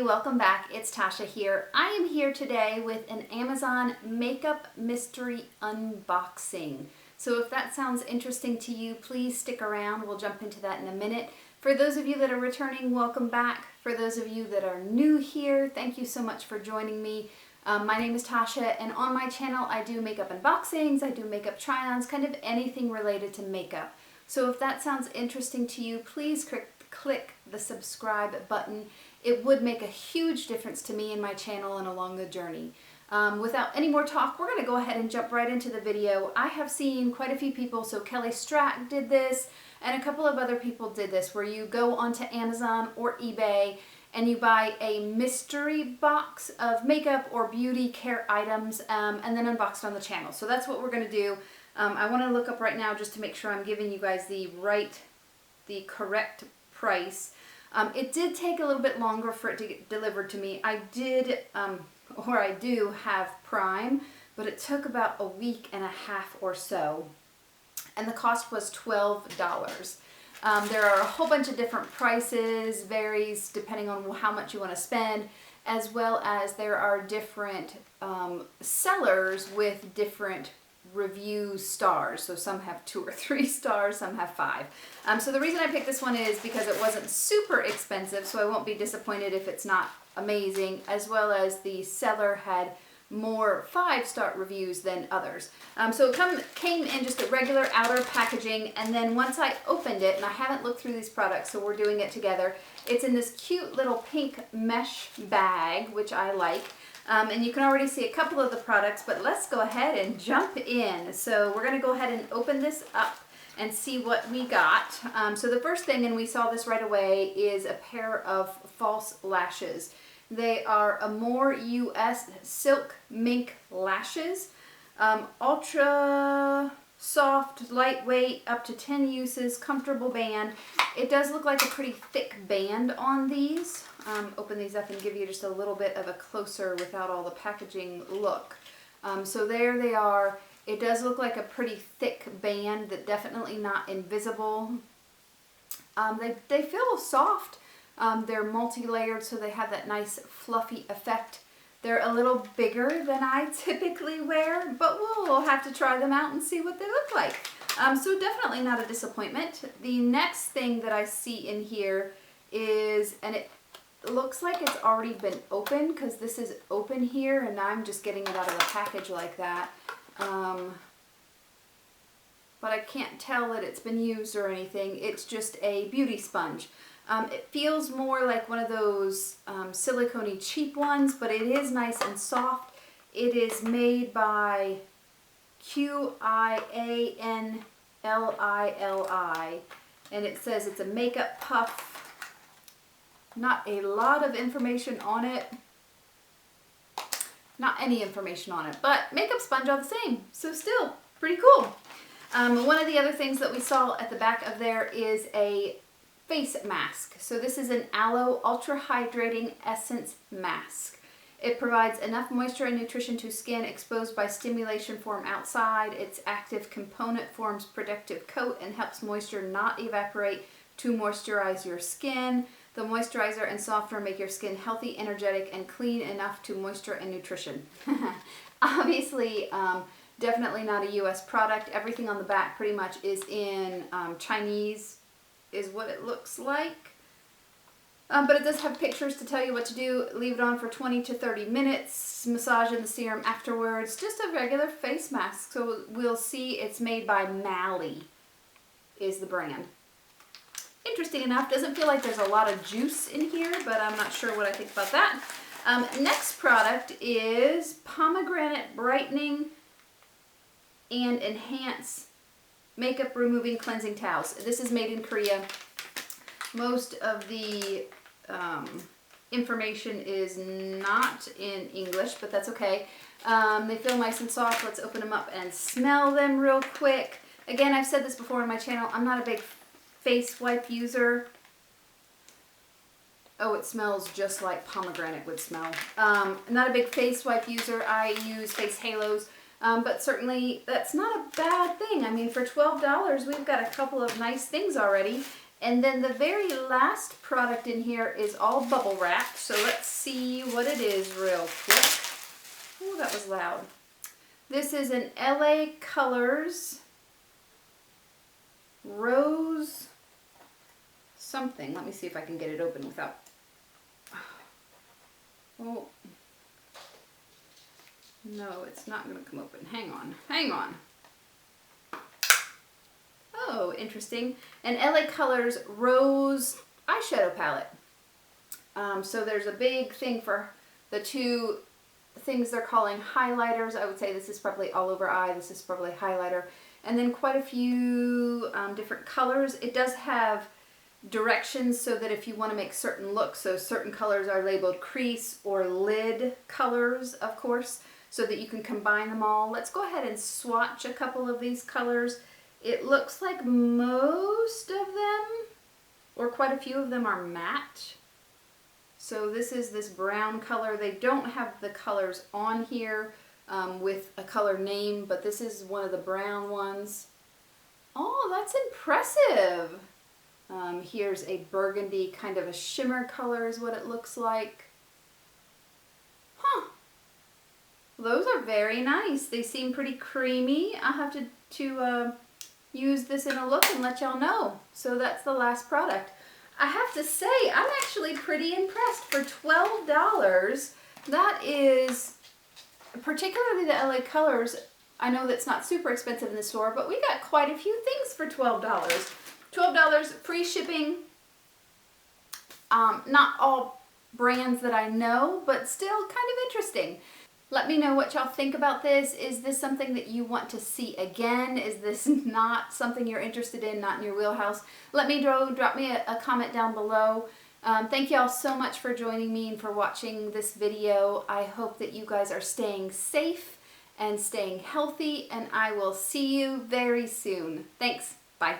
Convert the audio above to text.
everybody, welcome back. It's Tasha here. I am here today with an Amazon makeup mystery unboxing. So if that sounds interesting to you, please stick around. We'll jump into that in a minute. For those of you that are returning, welcome back. For those of you that are new here, thank you so much for joining me. My name is Tasha, and on my channel I do makeup unboxings, I do makeup try-ons, kind of anything related to makeup. So if that sounds interesting to you, please click the subscribe button. It would make a huge difference to me and my channel and along the journey. Without any more talk, we're going to go ahead and jump right into the video. I have seen quite a few people, so Kelly Strack did this, and a couple of other people did this, where you go onto Amazon or eBay and you buy a mystery box of makeup or beauty care items and then unbox it on the channel. So that's what we're going to do. I want to look up right now just to make sure I'm giving you guys the correct price. It did take a little bit longer for it to get delivered to me. I do have Prime, but it took about a week and a half or so, and the cost was $12. There are a whole bunch of different prices, varies depending on how much you want to spend, as well as there are different sellers with different review stars. So some have 2 or 3 stars, some have 5. So the reason I picked this one is because it wasn't super expensive, so I won't be disappointed if it's not amazing, as well as the seller had more 5-star reviews than others. So it came in just a regular outer packaging, and then once I opened it, and I haven't looked through these products, so we're doing it together, it's in this cute little pink mesh bag, which I like. And you can already see a couple of the products, but let's go ahead and jump in. So we're going to go ahead and open this up and see what we got. So the first thing, and we saw this right away, is a pair of false lashes. They are Amore US Silk Mink Lashes. Ultra soft, lightweight, up to 10 uses, comfortable band. It does look like a pretty thick band on these. Open these up and give you just a little bit of a closer without all the packaging look. So there they are. It does look like a pretty thick band, that definitely not invisible. They feel soft. They're multi-layered, so they have that nice fluffy effect. They're a little bigger than I typically wear, but we'll have to try them out and see what they look like. So definitely not a disappointment. The next thing that I see in here is, and it looks like it's already been opened, because this is open here and I'm just getting it out of the package like that. But I can't tell that it's been used or anything. It's just a beauty sponge. It feels more like one of those silicone-y cheap ones, but it is nice and soft. It is made by QIANLILI, and it says it's a makeup puff. Not a lot of information on it. Not any information on it, but makeup sponge all the same. So still pretty cool. One of the other things that we saw at the back of there is a face mask. So this is an Aloe Ultra Hydrating Essence Mask. It provides enough moisture and nutrition to skin exposed by stimulation form outside. Its active component forms protective coat and helps moisture not evaporate to moisturize your skin. The moisturizer and softener make your skin healthy, energetic, and clean enough to moisture and nutrition. Obviously, definitely not a US product. Everything on the back pretty much is in Chinese, is what it looks like. But it does have pictures to tell you what to do. Leave it on for 20 to 30 minutes. Massage in the serum afterwards. Just a regular face mask. So we'll see, it's made by Mally is the brand. Interesting enough, doesn't feel like there's a lot of juice in here, but I'm not sure what I think about that. Next product is Pomegranate Brightening and Enhance Makeup Removing Cleansing Towels. This is made in Korea. Most of the information is not in English, but that's okay. They feel nice and soft. Let's open them up and smell them real quick. Again, I've said this before on my channel, I'm not a big face wipe user. Oh, it smells just like pomegranate would smell. Not a big face wipe user. I use face halos. But certainly that's not a bad thing. I mean, for $12, we've got a couple of nice things already. And then the very last product in here is all bubble wrap. So let's see what it is real quick. Oh, that was loud. This is an LA Colors Rose something. Let me see if I can get it open without... Oh. No, it's not going to come open. Hang on. Hang on. Oh, interesting. An LA Colors Rose eyeshadow palette. So there's a big thing for the two things they're calling highlighters. I would say this is probably all over eye. This is probably highlighter. And then quite a few different colors. It does have directions so that if you want to make certain looks, so certain colors are labeled crease or lid colors, of course, so that you can combine them all. Let's go ahead and swatch a couple of these colors. It looks like most of them, or quite a few of them, are matte. So this is this brown color. They don't have the colors on here with a color name, but this is one of the brown ones. Oh, that's impressive. Here's a burgundy, kind of a shimmer color is what it looks like. Huh. Those are very nice. They seem pretty creamy. I'll have to use this in a look and let y'all know. So that's the last product. I have to say, I'm actually pretty impressed. For $12, that is, particularly the LA Colors, I know that's not super expensive in the store, but we got quite a few things for $12. $12, free shipping. Not all brands that I know, but still kind of interesting. Let me know what y'all think about this. Is this something that you want to see again? Is this not something you're interested in, not in your wheelhouse? Let me drop me a comment down below. Thank y'all so much for joining me and for watching this video. I hope that you guys are staying safe and staying healthy, and I will see you very soon. Thanks. Bye.